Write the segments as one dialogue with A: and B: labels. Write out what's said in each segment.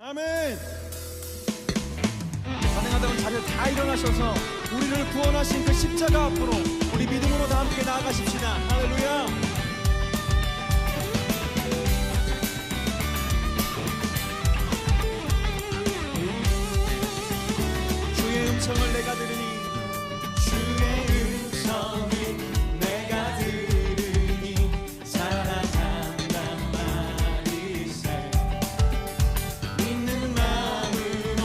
A: 아멘. 가능하다면 자리에 다 일어나셔서 우리를 구원하신 그 십자가 앞으로 우리 믿음으로 다 함께 나아가십시다. 할렐루야. 주의 음성을 내가 들으니 주의 음성을 내가 들으니 살아간단 말이세. 믿는 마음으로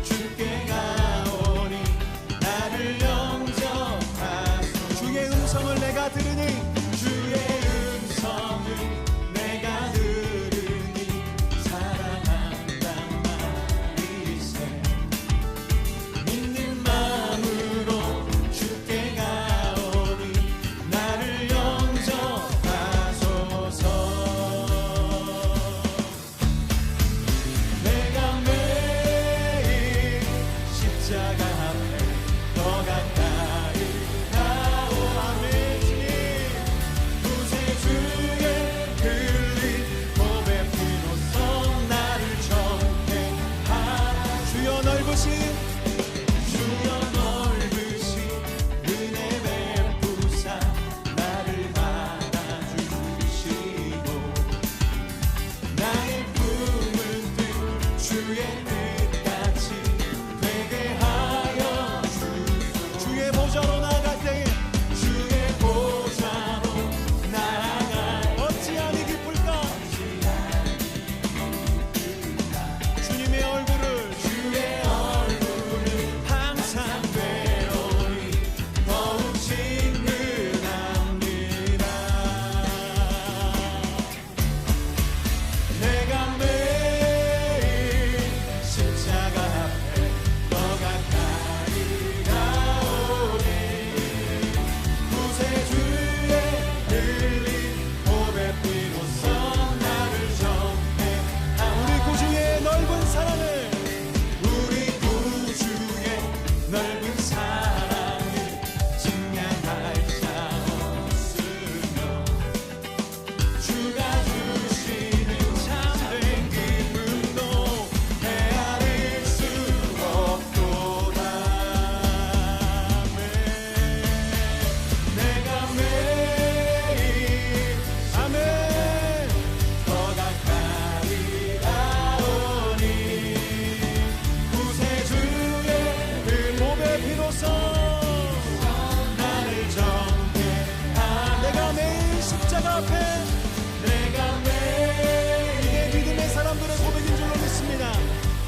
A: 주께 가오니 나를 영접하소. 주의 음성을 내가 들으니 주의 음성을 내가 들으니 살아간단 말이세. 믿는 마음으로 주께 가오니 나를 영접하소서. 내가 매일 십자가 앞에 더 가까이 가오. 아멘. 주님 구세주의 흘린 몸의 피로써 나를 정케하라. 주여 넓으신 주여 넓으신 은혜 베푸사 나를 받아주시고 나의 품을 든 주의 뜻같이 되게 하여 주소. 주의 보좌로 나아갈 때에 주의 보좌로 나아갈 어찌하니 기쁠까. 주님의 얼굴을 항상 외로이 더욱 친근합니다. 내가 매일 십자가 앞에 더 가까이 가오니 구세주의 흘린 몸의 피로써 나를 정케하라. 우리 구주의 넓은 사랑을 우리 구주의 넓은 사랑을 증명할 자 없으며 주가 주시는 참된 기쁨도 헤아릴 수 없도다. 내가 매일 아멘 더 가까이 가오니 구세주의 그 몸의 피로써 나를 정케하라. 내가 매일 십자가 앞에 내가 매일 이게 믿음의 사람들의 고백인 줄로 믿습니다.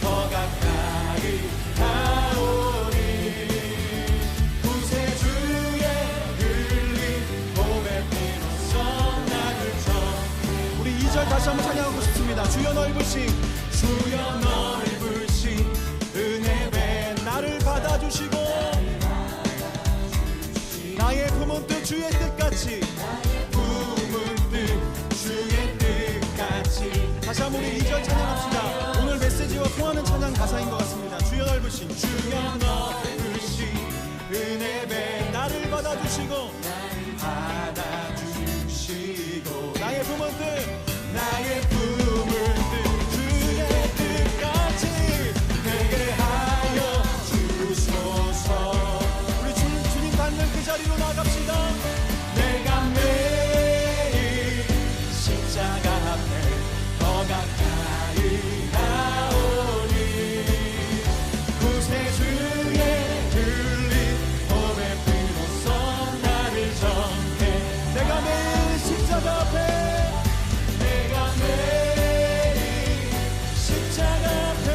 A: 더 가까이 가오니 구세주의 흘린 몸의 피로써 나를 정케하라. 우리 2절 다시 한번 찬양하고 싶습니다. 주여 넓으신 은혜 배 나를 받아주시고 나의 품은 뜻 주의 뜻같이 품은 뜻 주의 뜻같이. 다시 한번 우리 2절 찬양합시다. 오늘 메시지와 통하는 찬양 가사인 것 같습니다. 주여 넓으신 은혜 배 나를 받아주시고 나의 품은 뜻 주의 뜻같이 되게 하여 주소서. 우리 주님 닮는 그 자리로 나갑시다. 내가 매일 십자가 앞에 더 가까이 가오니 구세주의 흘린 몸의 피로써 나를 정케. 내가 매일 십자가 앞에 내가 매일 십자가 앞에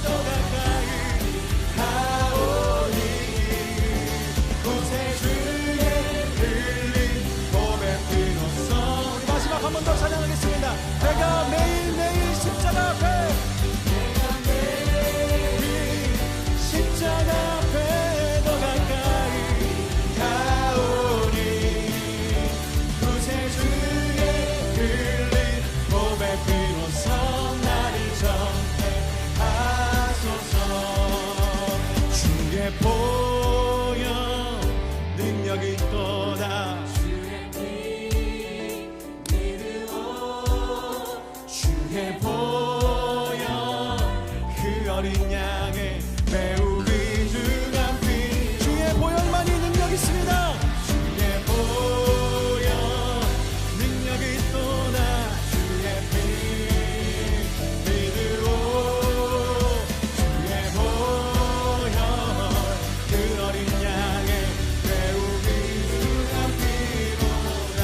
A: 더 가까이 가오니 구세주의 흘린 몸의 피로써. 우리 마지막 한 번 더 찬양하겠습니다. 내가 매일매일 십자가 앞에 내가 매일 십자가 앞에 더 가까이 가오니 구세주의 흘린 몸의 피로써 나를 정케하소서. 주의 보혈 능력이 있도다. 주의 보혈 어린 양의 매우 귀중한 피. 주의 보혈만이 능력 있습니다. 주의 보혈 능력이 있도다. 주의 피 믿으오. 주의 보혈 그 어린 양의 매우 귀중한 피로다.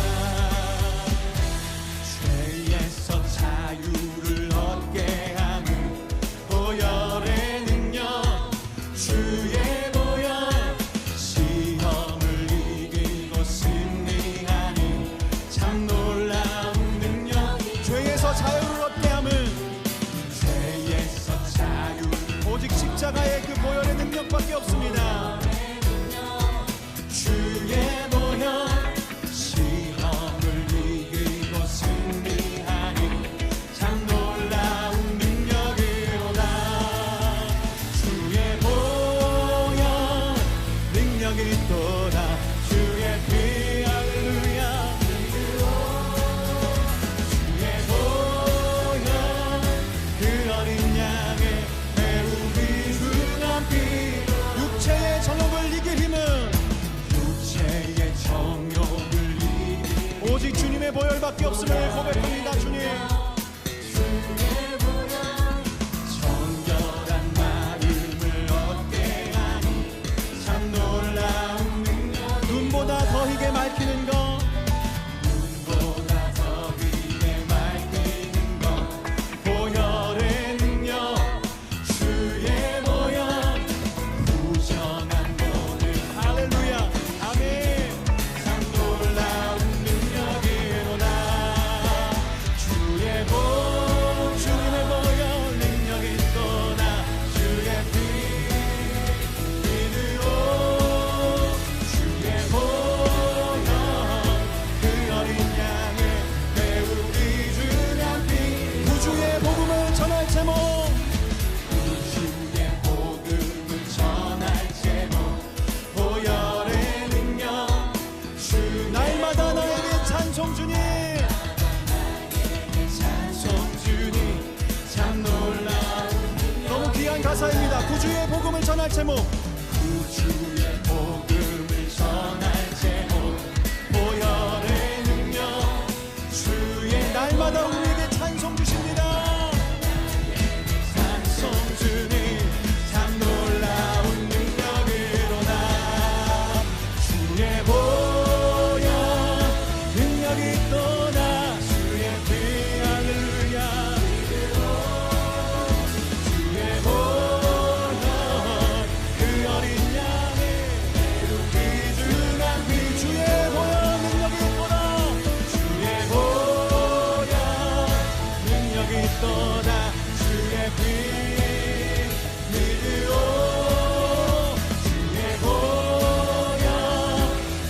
A: 죄에서 자유를 얻게 하는 보혈의 능력. 주의 보혈 시험을 이기고 승리하는 참 놀라운 능력. 죄에서 자유를 얻게 함은 죄에서 자유 오직 십자가의 그 보혈의 능력밖에 없습니다. 주의 보혈 시험을 이기고 승리하는 참 놀라운 능력이로다. 주의 보혈 능력이 있도다. 주의 피 할렐루야. 주의 보혈 그 어린 양의 매우 귀중한 피. 육체의 정욕을 이길 힘은 육체의 정욕을 이길 오직 주님의 보혈밖에 없음을 고백합니다. 주님 정결한 마음을 얻게 하니 참 놀라운 능력. 눈보다 더 희게 맑히는 것. 눈보다 더 희게 맑히는 것. 보혈의 능력. 주의 보혈 부정한 모든 할렐루야 아멘 참 놀라운 능력이로다. 주의 주님의 보혈 능력이 있도다. 주의 피 믿으오. 주의 보혈 그 어린 양의 매우 귀중한 피. 구주의 복음을 전할 제목. 구주의 복음을 전할 제목. 보혈의 능력. 주 날마다 너에게 찬송 주님. 찬송 주님 참 놀라운 너무 귀한 가사입니다. 구주의 복음을 전할 제목. 구주의 복음을 전할 제목. 보혈의 능력. 주의 날마다 우리에게 찬송 주십니다. 찬송 주님 참 놀라운 능력이로다. 주의 보혈 능력이 있도다. 주의 피 할렐루야. 주의 보혈 그 어린 양의 매우 귀중한 피. 주의 보혈 능력이 있도다. 주의 보혈 능력이 있도다. 주의 피 믿으오. 주의 보혈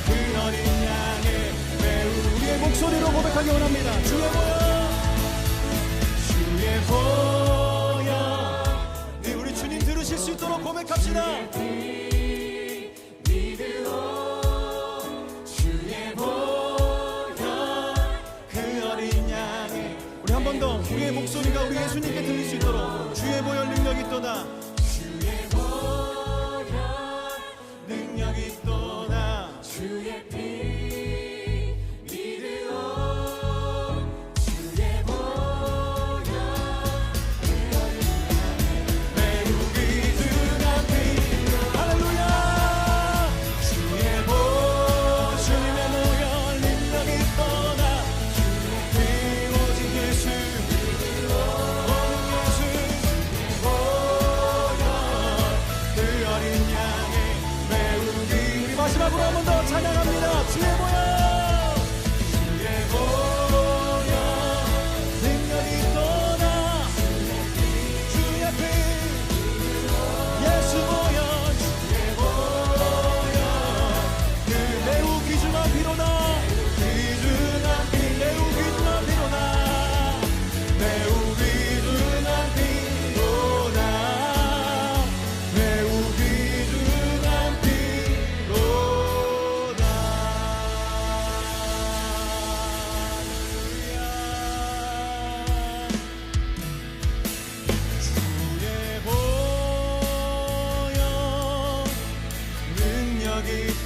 A: 그 어린 양의 매우 우리의 목소리로 고백하기 원합니다. 주의 보혈 주의 보혈. 네, 우리 주님 들으실 수 있도록 고백합시다. 주의 보혈 그 어린 양의 우리 한 번 더 우리의 목소리가 우리 예수님께 들릴 수 있도록 주의 보혈 능력이 있도다. 주의 보혈 능력이 있도다. 주의 피 믿으오. 주의 보혈 그 어린 양의 매우 귀중한 피. 할렐루야. 주의 주님의 보혈 능력이 있도다. 주의 피 오직 예수 오직 예수. 주의 보혈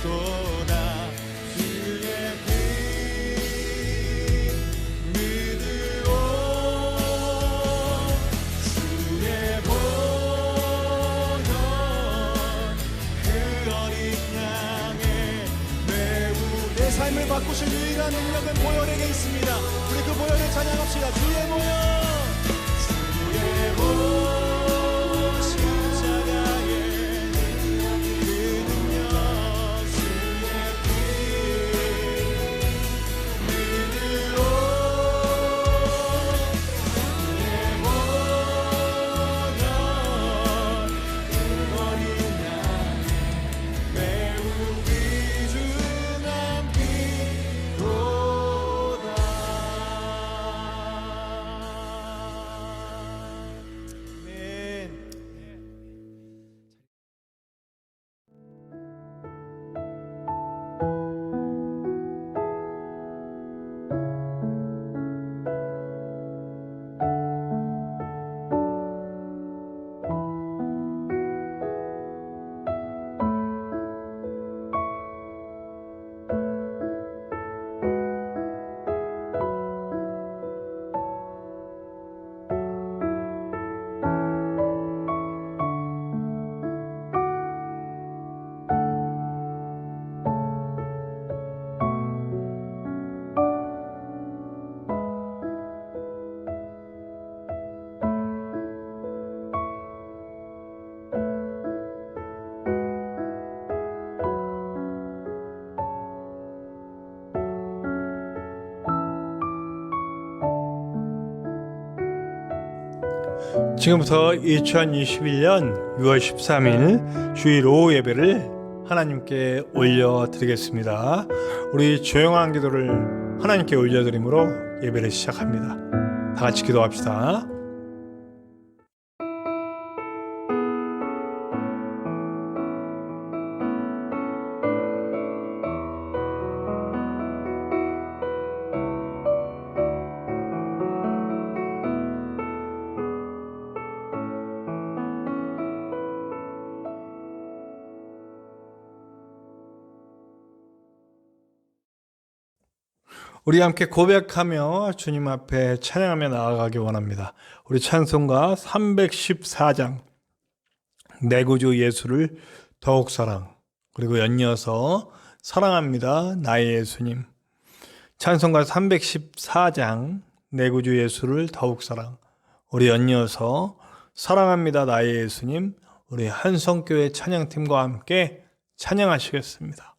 A: 믿도다. 주의 피 믿으오. 주의 보혈 그 어린 양의 매우 내 삶을 바꾸실 유일한 능력은 보혈에게 있습니다. 우리 그 보혈을 찬양합시다. 주의 보혈, 주의 보혈 십자가의 그 능력, 주의 피 믿으오. 주의 보혈 그 어린 양 매우 귀중한 피로다. 아멘. 지금부터 2021년 6월 13일 주일 오후 예배를 하나님께 올려드리겠습니다. 우리 조용한 기도를 하나님께 올려드림으로 예배를 시작합니다. 다 같이 기도합시다. 우리 함께 고백하며 주님 앞에 찬양하며 나아가기 원합니다. 우리 찬송가 314장 내 구주 예수를 더욱 사랑, 그리고 연이어서 사랑합니다 나의 예수님. 찬송가 314장 내 구주 예수를 더욱 사랑, 우리 연이어서 사랑합니다 나의 예수님. 우리 한성교회 찬양팀과 함께 찬양하시겠습니다.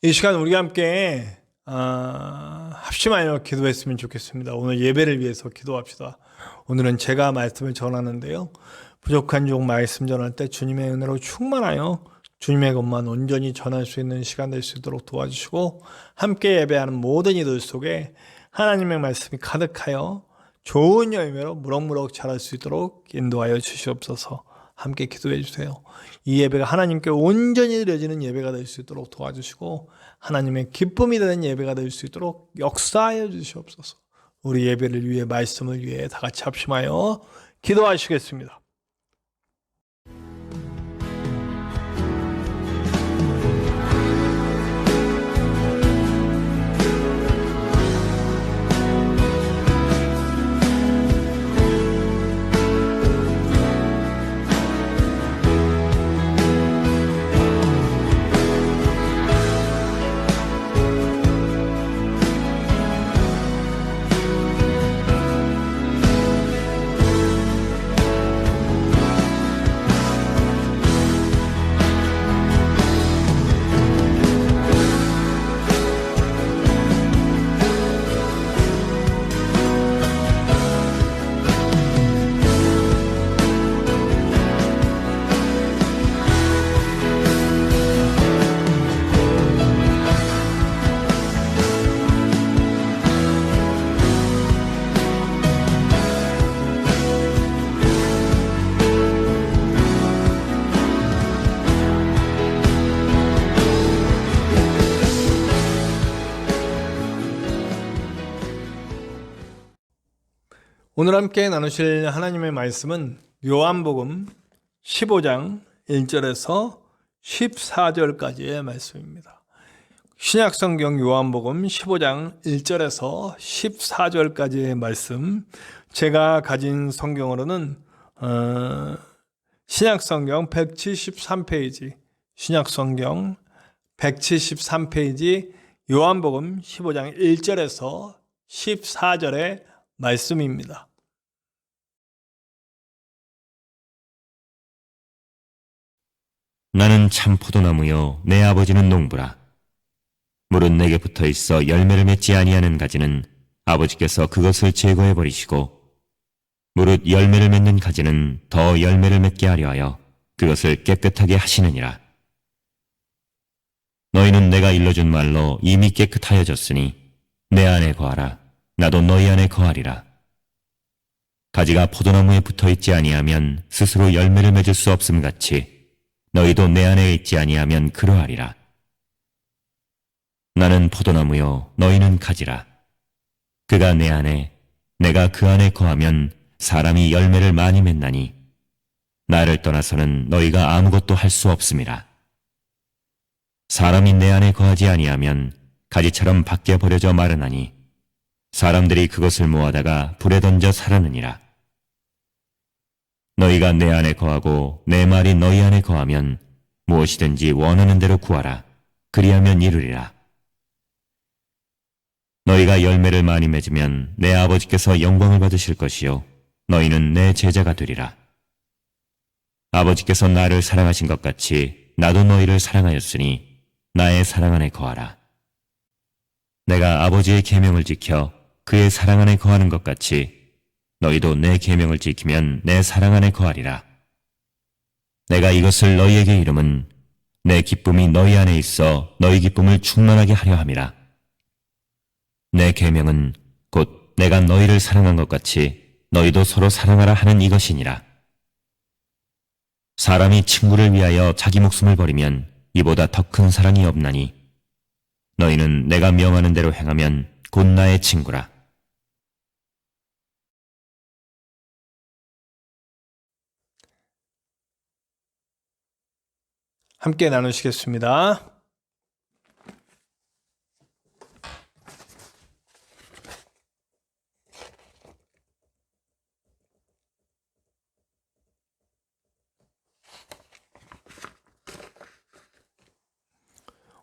B: 이 시간 우리 함께 합심하여 기도했으면 좋겠습니다. 오늘 예배를 위해서 기도합시다. 오늘은 제가 말씀을 전하는데요. 부족한 종 말씀 전할 때 주님의 은혜로 충만하여 주님의 것만 온전히 전할 수 있는 시간 될 수 있도록 도와주시고, 함께 예배하는 모든 이들 속에 하나님의 말씀이 가득하여 좋은 열매로 무럭무럭 자랄 수 있도록 인도하여 주시옵소서. 함께 기도해 주세요. 이 예배가 하나님께 온전히 드려지는 예배가 될 수 있도록 도와주시고, 하나님의 기쁨이 되는 예배가 될 수 있도록 역사하여 주시옵소서. 우리 예배를 위해, 말씀을 위해 다 같이 합심하여 기도하시겠습니다. 오늘 함께 나누실 하나님의 말씀은 요한복음 15장 1절에서 14절까지의 말씀입니다. 신약성경 요한복음 15장 1절에서 14절까지의 말씀, 제가 가진 성경으로는 신약성경 173페이지, 신약성경 173페이지 요한복음 15장 1절에서 14절의 말씀입니다.
C: 나는 참 포도나무요 내 아버지는 농부라. 무릇 내게 붙어 있어 열매를 맺지 아니하는 가지는 아버지께서 그것을 제거해 버리시고, 무릇 열매를 맺는 가지는 더 열매를 맺게 하려 하여 그것을 깨끗하게 하시느니라. 너희는 내가 일러준 말로 이미 깨끗하여졌으니 내 안에 거하라. 나도 너희 안에 거하리라. 가지가 포도나무에 붙어 있지 아니하면 스스로 열매를 맺을 수 없음 같이 너희도 내 안에 있지 아니하면 그러하리라. 나는 포도나무요 너희는 가지라. 그가 내 안에, 내가 그 안에 거하면 사람이 열매를 많이 맺나니 나를 떠나서는 너희가 아무것도 할 수 없음이라. 사람이 내 안에 거하지 아니하면 가지처럼 밖에 버려져 마르나니 사람들이 그것을 모아다가 불에 던져 살아느니라. 너희가 내 안에 거하고 내 말이 너희 안에 거하면 무엇이든지 원하는 대로 구하라. 그리하면 이루리라. 너희가 열매를 많이 맺으면 내 아버지께서 영광을 받으실 것이요 너희는 내 제자가 되리라. 아버지께서 나를 사랑하신 것 같이 나도 너희를 사랑하였으니 나의 사랑 안에 거하라. 내가 아버지의 계명을 지켜 그의 사랑 안에 거하는 것 같이 너희도 내 계명을 지키면 내 사랑 안에 거하리라. 내가 이것을 너희에게 이름은 내 기쁨이 너희 안에 있어 너희 기쁨을 충만하게 하려 함이라. 내 계명은 곧 내가 너희를 사랑한 것 같이 너희도 서로 사랑하라 하는 이것이니라. 사람이 친구를 위하여 자기 목숨을 버리면 이보다 더 큰 사랑이 없나니 너희는 내가 명하는 대로 행하면 곧 나의 친구라.
B: 함께 나누시겠습니다.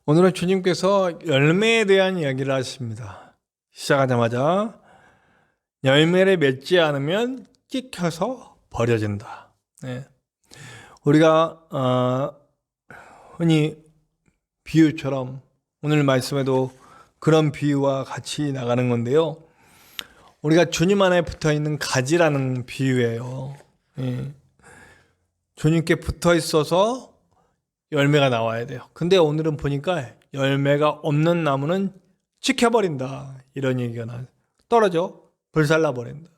B: 오늘은 주님께서 열매에 대한 이야기를 하십니다. 시작하자마자 열매를 맺지 않으면 찍혀서 버려진다. 네. 우리가 흔히 비유처럼 오늘 말씀에도 그런 비유와 같이 나가는 건데요. 우리가 주님 안에 붙어있는 가지라는 비유예요. 예. 주님께 붙어 있어서 열매가 나와야 돼요. 근데 오늘은 보니까 열매가 없는 나무는 찍혀버린다. 이런 얘기가 나와요. 떨어져. 불살라버린다.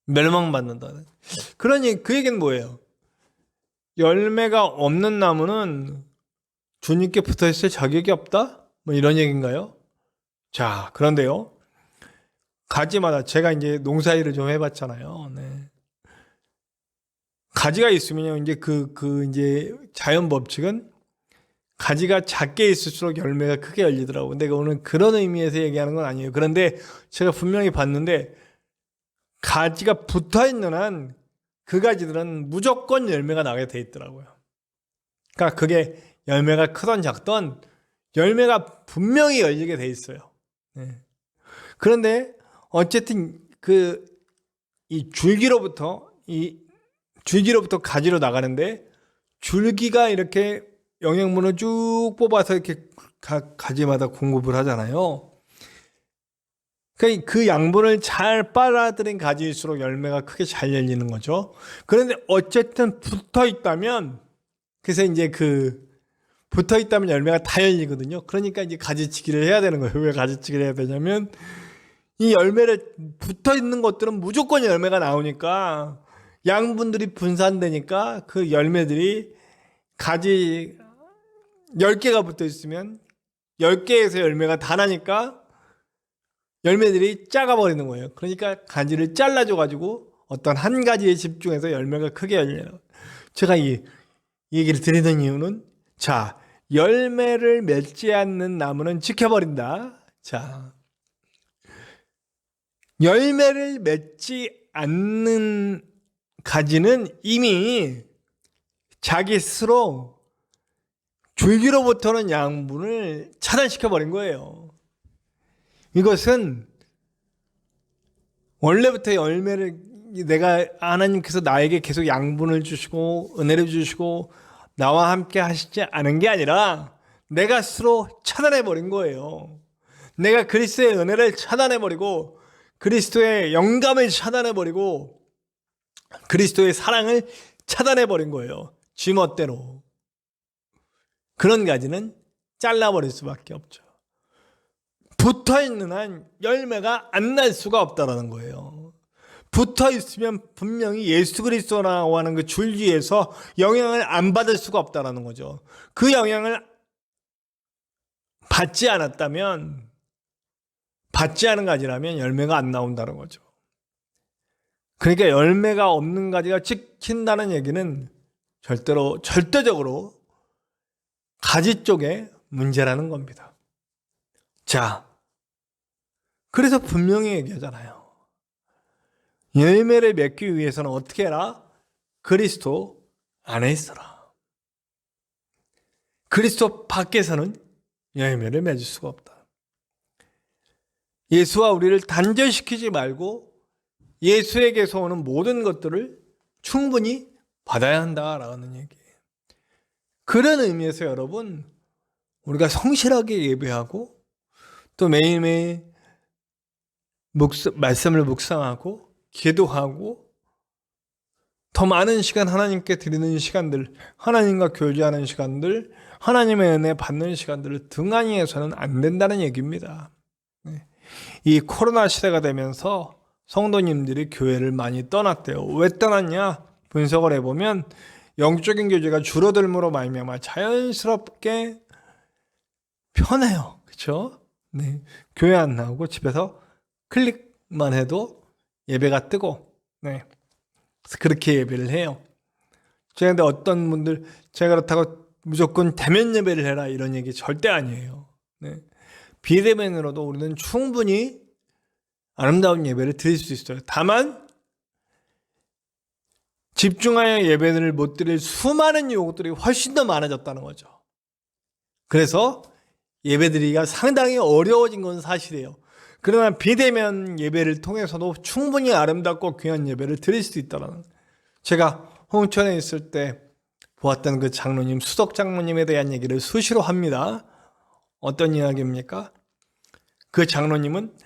B: 멸망받는다. 그 얘기는 뭐예요? 열매가 없는 나무는 주님께 붙어 있을 자격이 없다? 뭐 이런 얘기인가요? 자, 그런데요. 가지마다 제가 이제 농사일을 좀 해봤잖아요. 네. 가지가 있으면요, 이제 이제 자연 법칙은 가지가 작게 있을수록 열매가 크게 열리더라고요. 근데 오늘 그런 의미에서 얘기하는 건 아니에요. 그런데 제가 분명히 봤는데 가지가 붙어 있는 한 그 가지들은 무조건 열매가 나게 돼 있더라고요. 그러니까 그게 열매가 크던 작던 열매가 분명히 열리게 돼 있어요. 네. 그런데 어쨌든 이 줄기로부터 가지로 나가는데 줄기가 이렇게 영양분을 쭉 뽑아서 이렇게 가지마다 공급을 하잖아요. 그러니까 그 양분을 잘 빨아들인 가지일수록 열매가 크게 잘 열리는 거죠. 그런데 어쨌든 붙어 있다면, 그래서 이제 붙어 있다면 열매가 다 열리거든요. 그러니까 이제 가지치기를 해야 되는 거예요. 왜 가지치기를 해야 되냐면 이 열매를 붙어 있는 것들은 무조건 열매가 나오니까 양분들이 분산되니까 그 열매들이 가지 10개가 붙어 있으면 10개에서 열매가 다 나니까 열매들이 작아버리는 거예요. 그러니까 가지를 잘라줘가지고 어떤 한 가지에 집중해서 열매가 크게 열려요. 제가 이 얘기를 드리는 이유는, 자, 열매를 맺지 않는 나무는 지켜버린다. 자, 열매를 맺지 않는 가지는 이미 자기 스스로 줄기로부터는 양분을 차단시켜버린 거예요. 이것은 원래부터 열매를 내가 하나님께서 나에게 계속 양분을 주시고 은혜를 주시고 나와 함께 하시지 않은 게 아니라 내가 스스로 차단해버린 거예요. 내가 그리스도의 은혜를 차단해버리고 그리스도의 영감을 차단해버리고 그리스도의 사랑을 차단해버린 거예요. 쥐멋대로. 그런 가지는 잘라버릴 수밖에 없죠. 붙어있는 한 열매가 안 날 수가 없다는 거예요. 붙어있으면 분명히 예수 그리스도라고 하는 그 줄기에서 영향을 안 받을 수가 없다는 거죠. 그 영향을 받지 않았다면, 받지 않은 가지라면 열매가 안 나온다는 거죠. 그러니까 열매가 없는 가지가 찍힌다는 얘기는 절대적으로 가지 쪽에 문제라는 겁니다. 자, 그래서 분명히 얘기하잖아요. 열매를 맺기 위해서는 어떻게 해라? 그리스도 안에 있어라. 그리스도 밖에서는 열매를 맺을 수가 없다. 예수와 우리를 단절시키지 말고 예수에게서 오는 모든 것들을 충분히 받아야 한다라는 얘기예요. 그런 의미에서 여러분, 우리가 성실하게 예배하고 또 매일매일 말씀을 묵상하고 기도하고 더 많은 시간 하나님께 드리는 시간들, 하나님과 교제하는 시간들, 하나님의 은혜 받는 시간들을 등한히 해서는 안 된다는 얘기입니다. 이 코로나 시대가 되면서 성도님들이 교회를 많이 떠났대요. 왜 떠났냐? 분석을 해보면 영적인 교제가 줄어들므로 말미암아 자연스럽게 편해요. 그렇죠? 네. 교회 안 나오고 집에서 클릭만 해도 예배가 뜨고, 네. 그렇게 예배를 해요. 그런데 어떤 분들, 제가 그렇다고 무조건 대면 예배를 해라 이런 얘기 절대 아니에요. 네. 비대면으로도 우리는 충분히 아름다운 예배를 드릴 수 있어요. 다만 집중하여 예배를 못 드릴 수많은 요구들이 훨씬 더 많아졌다는 거죠. 그래서 예배드리기가 상당히 어려워진 건 사실이에요. 그러나 비대면 예배를 통해서도 충분히 아름답고 귀한 예배를 드릴 수 있다는, 제가 홍천에 있을 때 보았던 그 장로님, 수석 장로님에 대한 얘기를 수시로 합니다. 어떤 이야기입니까? 그 장로님은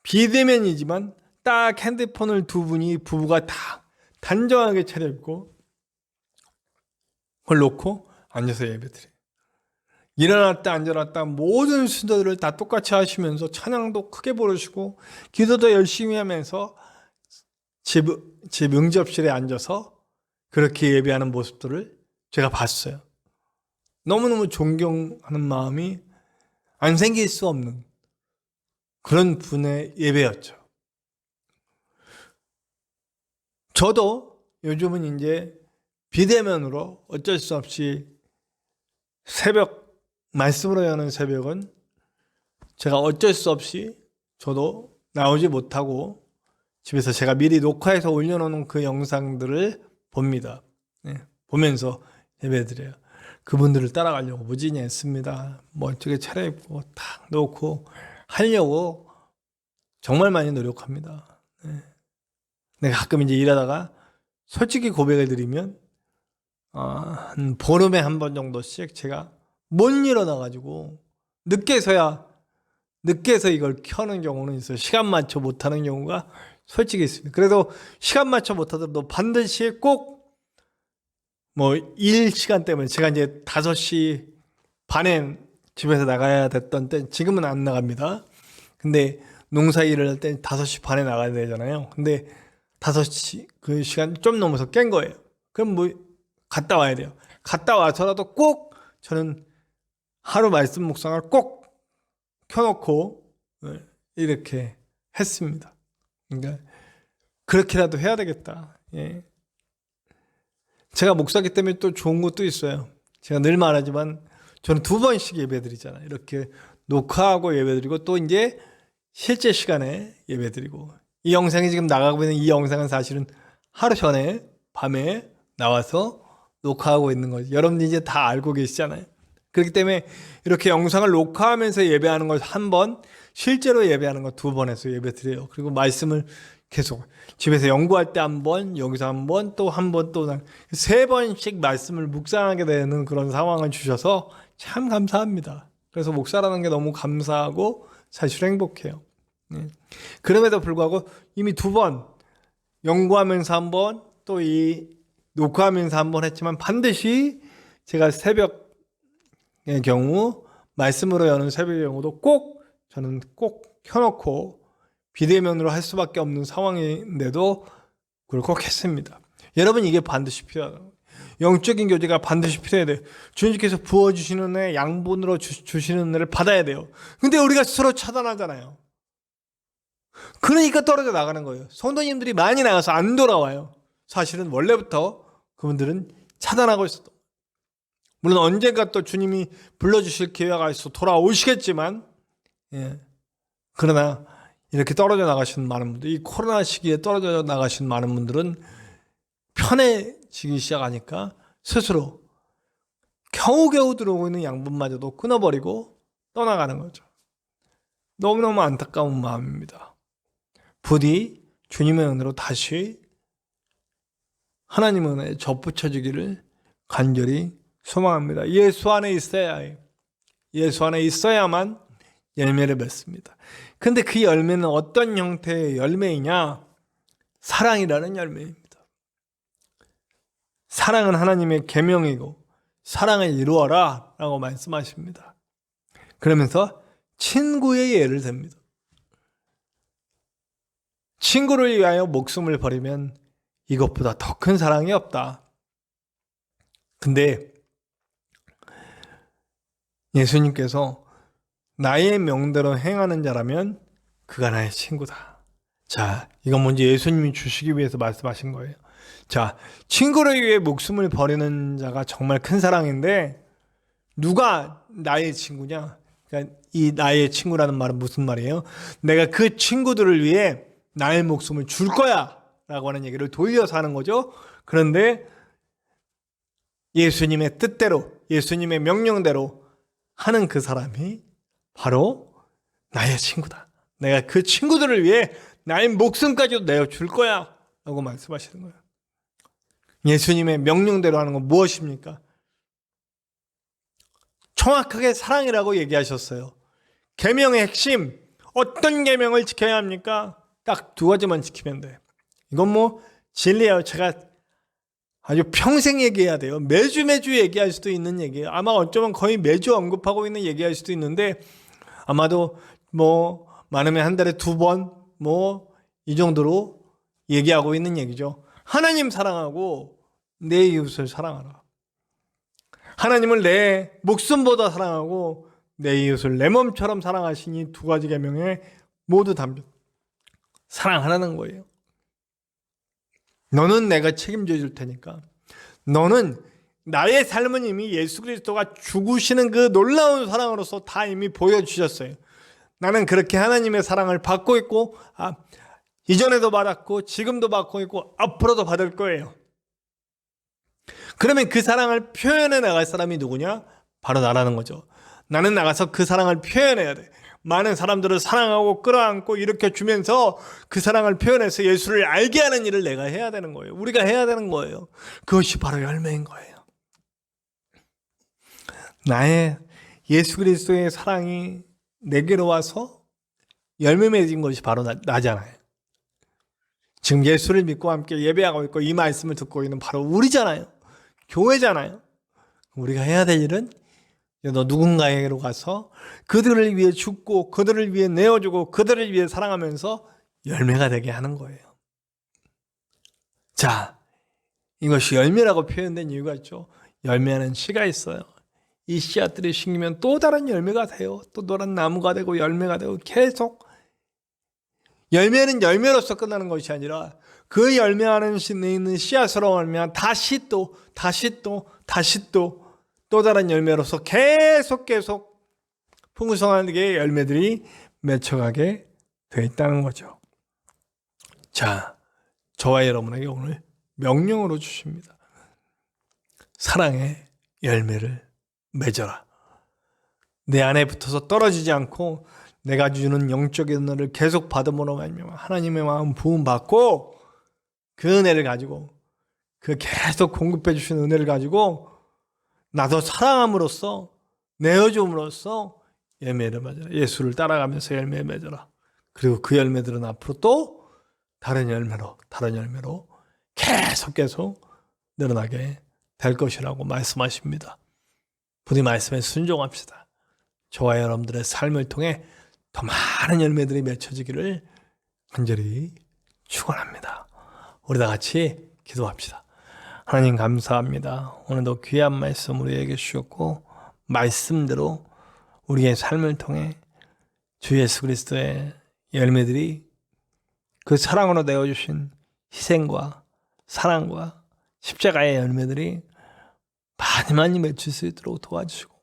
B: 비대면이지만 딱 핸드폰을 두 분이 부부가 다 단정하게 차려입고 그걸 놓고 앉아서 예배드려요. 일어났다 앉아났다 모든 순서들을 다 똑같이 하시면서 찬양도 크게 부르시고 기도도 열심히 하면서 집 응접실에 앉아서 그렇게 예배하는 모습들을 제가 봤어요. 너무너무 존경하는 마음이 안 생길 수 없는 그런 분의 예배였죠. 저도 요즘은 이제 비대면으로 어쩔 수 없이 새벽, 말씀으로 여는 새벽은 제가 어쩔 수 없이 저도 나오지 못하고 집에서 제가 미리 녹화해서 올려놓은 그 영상들을 봅니다. 네, 보면서 예배드려요. 그분들을 따라가려고 무진히 했습니다. 멋지게 차려입고 탁 놓고 하려고 정말 많이 노력합니다. 네. 내가 가끔 이제 일하다가 솔직히 고백을 드리면 한 보름에 한 번 정도씩 제가 못 일어나가지고 늦게서 이걸 켜는 경우는 있어요. 시간 맞춰 못하는 경우가 솔직히 있습니다. 그래도 시간 맞춰 못하더라도 반드시 꼭 뭐 일 시간 때문에 제가 이제 5시 반에 집에서 나가야 됐던 때 지금은 안 나갑니다. 근데 농사 일을 할 때 5시 반에 나가야 되잖아요. 근데 5시 그 시간 좀 넘어서 깬 거예요. 그럼 뭐 갔다 와야 돼요. 갔다 와서라도 꼭 저는 하루 말씀 묵상을 꼭 켜놓고 이렇게 했습니다. 그러니까 그렇게라도 해야 되겠다. 예. 제가 목사기 때문에 또 좋은 것도 있어요. 제가 늘 말하지만 저는 2번씩 예배드리잖아요. 이렇게 녹화하고 예배드리고 또 이제 실제 시간에 예배드리고 이 영상이 지금 나가고 있는 이 영상은 사실은 하루 전에 밤에 나와서 녹화하고 있는 거죠. 여러분들이 이제 다 알고 계시잖아요. 그렇기 때문에 이렇게 영상을 녹화하면서 예배하는 걸 1번, 실제로 예배하는 거 2번 해서 예배드려요. 그리고 말씀을 계속 집에서 연구할 때 1번, 여기서 1번, 또 1번, 또 3번씩 말씀을 묵상하게 되는 그런 상황을 주셔서 참 감사합니다. 그래서 목사라는 게 너무 감사하고 사실 행복해요. 그럼에도 불구하고 이미 2번 연구하면서 1번, 또 이 녹화하면서 1번 했지만 반드시 제가 새벽의 경우, 말씀으로 여는 새벽의 경우도 저는 꼭 켜놓고 비대면으로 할 수밖에 없는 상황인데도 그걸 꼭 했습니다. 여러분 이게 반드시 필요하다. 영적인 교제가 반드시 필요해야 돼요. 주님께서 부어주시는 애, 양분으로 주시는 애를 받아야 돼요. 근데 우리가 스스로 차단하잖아요. 그러니까 떨어져 나가는 거예요. 성도님들이 많이 나가서 안 돌아와요. 사실은 원래부터 그분들은 차단하고 있었던. 물론 언젠가 또 주님이 불러주실 기회가 있어 돌아오시겠지만, 예. 그러나 이렇게 떨어져 나가신 많은 분들, 이 코로나 시기에 떨어져 나가신 많은 분들은 편해지기 시작하니까 스스로 겨우겨우 들어오고 있는 양분마저도 끊어버리고 떠나가는 거죠. 너무너무 안타까운 마음입니다. 부디 주님의 은혜로 다시 하나님의 은혜에 접붙여주기를 간절히 소망합니다. 예수 안에 있어야 해요. 예수 안에 있어야만 열매를 맺습니다. 근데 그 열매는 어떤 형태의 열매이냐? 사랑이라는 열매입니다. 사랑은 하나님의 계명이고 사랑을 이루어라 라고 말씀하십니다. 그러면서 친구의 예를 듭니다. 친구를 위하여 목숨을 버리면 이것보다 더 큰 사랑이 없다. 근데 예수님께서 나의 명대로 행하는 자라면 그가 나의 친구다. 자, 이건 먼저 예수님이 주시기 위해서 말씀하신 거예요. 자, 친구를 위해 목숨을 버리는 자가 정말 큰 사랑인데 누가 나의 친구냐? 그러니까 이 나의 친구라는 말은 무슨 말이에요? 내가 그 친구들을 위해 나의 목숨을 줄 거야 라고 하는 얘기를 돌려서 하는 거죠. 그런데 예수님의 뜻대로, 예수님의 명령대로 하는 그 사람이 바로 나의 친구다. 내가 그 친구들을 위해 나의 목숨까지도 내어줄 거야 라고 말씀하시는 거예요. 예수님의 명령대로 하는 건 무엇입니까? 정확하게 사랑이라고 얘기하셨어요. 계명의 핵심, 어떤 계명을 지켜야 합니까? 딱 두 가지만 지키면 돼. 이건 뭐 진리예요. 제가 아주 평생 얘기해야 돼요. 매주 얘기할 수도 있는 얘기예요. 아마 어쩌면 거의 매주 언급하고 있는 얘기할 수도 있는데, 아마도 뭐 많으면 한 달에 2번 뭐 이 정도로 얘기하고 있는 얘기죠. 하나님 사랑하고 내 이웃을 사랑하라. 하나님을 내 목숨보다 사랑하고 내 이웃을 내 몸처럼 사랑하시니 두 가지 계명에 모두 담겨 사랑하라는 거예요. 너는 내가 책임져 줄 테니까. 너는 나의 삶은 이미 예수 그리스도가 죽으시는 그 놀라운 사랑으로서 다 이미 보여주셨어요. 나는 그렇게 하나님의 사랑을 받고 있고, 이전에도 받았고 지금도 받고 있고 앞으로도 받을 거예요. 그러면 그 사랑을 표현해 나갈 사람이 누구냐? 바로 나라는 거죠. 나는 나가서 그 사랑을 표현해야 돼. 많은 사람들을 사랑하고 끌어안고 이렇게 주면서 그 사랑을 표현해서 예수를 알게 하는 일을 내가 해야 되는 거예요. 우리가 해야 되는 거예요. 그것이 바로 열매인 거예요. 나의 예수 그리스도의 사랑이 내게로 와서 열매 맺은 것이 바로 나잖아요. 지금 예수를 믿고 함께 예배하고 있고 이 말씀을 듣고 있는 바로 우리잖아요. 교회잖아요. 우리가 해야 될 일은 너 누군가에게로 가서 그들을 위해 죽고 그들을 위해 내어주고 그들을 위해 사랑하면서 열매가 되게 하는 거예요. 자, 이것이 열매라고 표현된 이유가 있죠. 열매하는 씨가 있어요. 이 씨앗들이 심기면 또 다른 열매가 돼요. 또 노란 나무가 되고 열매가 되고 계속. 열매는 열매로서 끝나는 것이 아니라 그 열매하는 씨에 있는 씨앗으로 말미암아 다시 또 다른 열매로서 계속 풍성하게 열매들이 맺혀가게 되어 있다는 거죠. 자, 저와 여러분에게 오늘 명령으로 주십니다. 사랑의 열매를 맺어라. 내 안에 붙어서 떨어지지 않고 내가 주는 영적인 은혜를 계속 받음으로 말미암아 하나님의 마음 부음 받고 그 은혜를 가지고 그 계속 공급해 주신 은혜를 가지고 나도 사랑함으로써 내어줌으로써 열매를 맺어라. 예수를 따라가면서 열매 맺어라. 그리고 그 열매들은 앞으로 또 다른 열매로 계속 늘어나게 될 것이라고 말씀하십니다. 부디 말씀에 순종합시다. 저와 여러분들의 삶을 통해 더 많은 열매들이 맺혀지기를 간절히 축원합니다. 우리 다 같이 기도합시다. 하나님 감사합니다. 오늘도 귀한 말씀 우리에게 주셨고 말씀대로 우리의 삶을 통해 주 예수 그리스도의 열매들이 그 사랑으로 내어주신 희생과 사랑과 십자가의 열매들이 많이 맺힐 수 있도록 도와주시고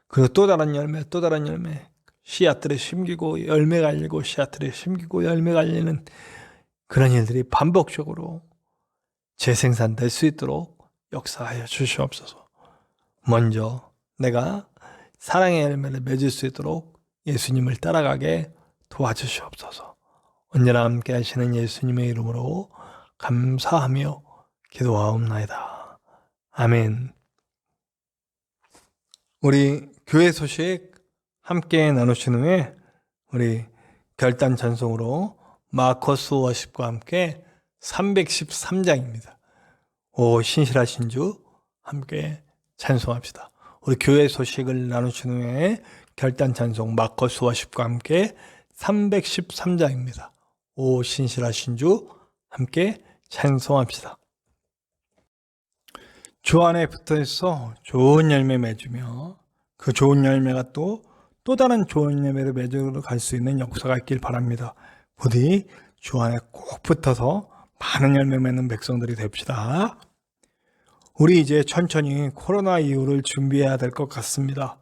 B: 그리고 또 다른 열매 씨앗들이 심기고 열매가 열리고 씨앗들이 심기고 열매가 열리는 그런 일들이 반복적으로 재생산될 수 있도록 역사하여 주시옵소서. 먼저 내가 사랑의 열매를 맺을 수 있도록 예수님을 따라가게 도와주시옵소서. 언제나 함께 하시는 예수님의 이름으로 감사하며 기도하옵나이다. 아멘. 우리 교회 소식 함께 나누신 후에 우리 결단 찬송으로 마커스 워십과 함께 313장입니다. 오 신실하신 주 함께 찬송합시다. 우리 교회 소식을 나누신 후에 결단 찬송 마커스 워십과 함께 313장입니다. 오 신실하신 주 함께 찬송합시다. 주 안에 붙어있어 좋은 열매 맺으며 그 좋은 열매가 또 다른 좋은 열매를 맺으러 갈 수 있는 역사가 있길 바랍니다. 부디 주 안에 꼭 붙어서 많은 열매 맺는 백성들이 됩시다. 우리 이제 천천히 코로나 이후를 준비해야 될 것 같습니다.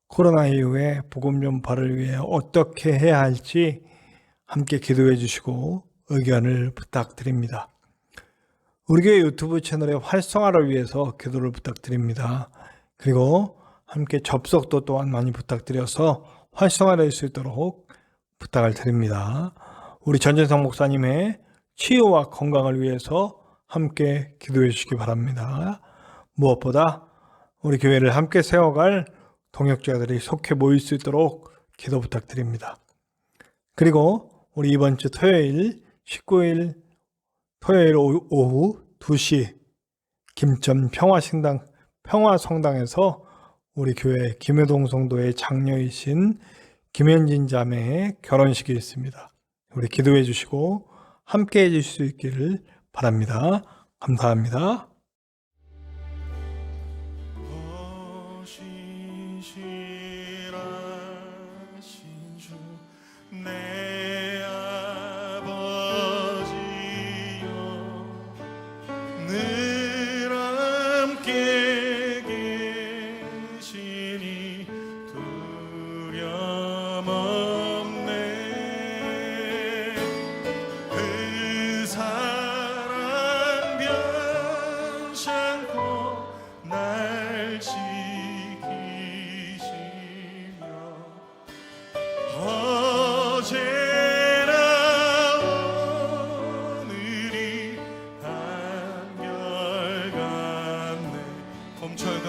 B: 코로나 이후에 복음 전파를 위해 어떻게 해야 할지 함께 기도해 주시고 의견을 부탁드립니다. 우리 교회 유튜브 채널의 활성화를 위해서 기도를 부탁드립니다. 그리고 함께 접속도 또한 많이 부탁드려서 활성화될 수 있도록 부탁을 드립니다. 우리 전진성 목사님의 치유와 건강을 위해서 함께 기도해 주시기 바랍니다. 무엇보다 우리 교회를 함께 세워갈 동역자들이 속해 모일 수 있도록 기도 부탁드립니다. 그리고 우리 이번 주 토요일 19일 토요일 오후 2시 김천 평화성당에서 우리 교회 김효동 성도의 장녀이신 김현진 자매의 결혼식이 있습니다. 우리 기도해 주시고 함께 해 주실 수 있기를 바랍니다. 감사합니다.
A: 내 아버지여 늘 함께 계시니 두려움 없네. 그 사랑 변치 않고 날 지키시며 어제나 오늘이 한결같네. 봄철과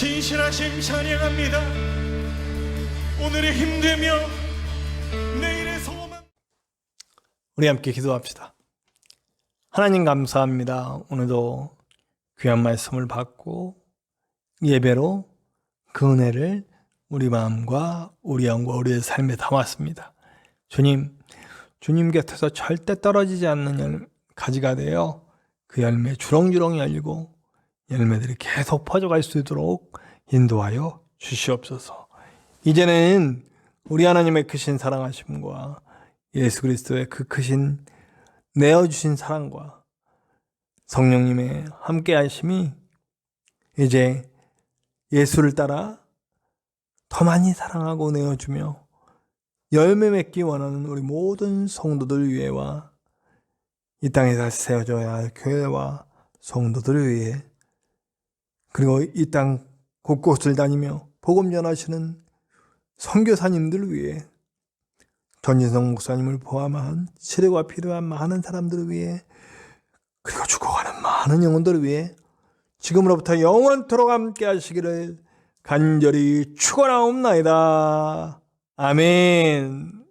A: 신실하심 찬양합니다. 오늘의 힘들며 내일의 소망.
B: 우리 함께 기도합시다. 하나님 감사합니다. 오늘도 귀한 말씀을 받고 예배로 그 은혜를 우리 마음과 우리 영과 우리의 삶에 담았습니다. 주님, 주님 곁에서 절대 떨어지지 않는 가지가 되어 그 열매 주렁주렁 열리고 열매들이 계속 퍼져갈 수 있도록 인도하여 주시옵소서. 이제는 우리 하나님의 크신 사랑하심과 예수 그리스도의 그 크신 내어주신 사랑과 성령님의 함께 하심이 이제 예수를 따라 더 많이 사랑하고 내어주며 열매 맺기 원하는 우리 모든 성도들 위해와 이 땅에 다시 세워져야 할 교회와 성도들을 위해 그리고 이 땅 곳곳을 다니며 복음 전하시는 선교사님들을 위해 전진성 목사님을 포함한 치료가 필요한 많은 사람들을 위해 그리고 죽어가는 많은 영혼들을 위해 지금으로부터 영원토록 함께 하시기를 간절히 축원하옵나이다. 아멘.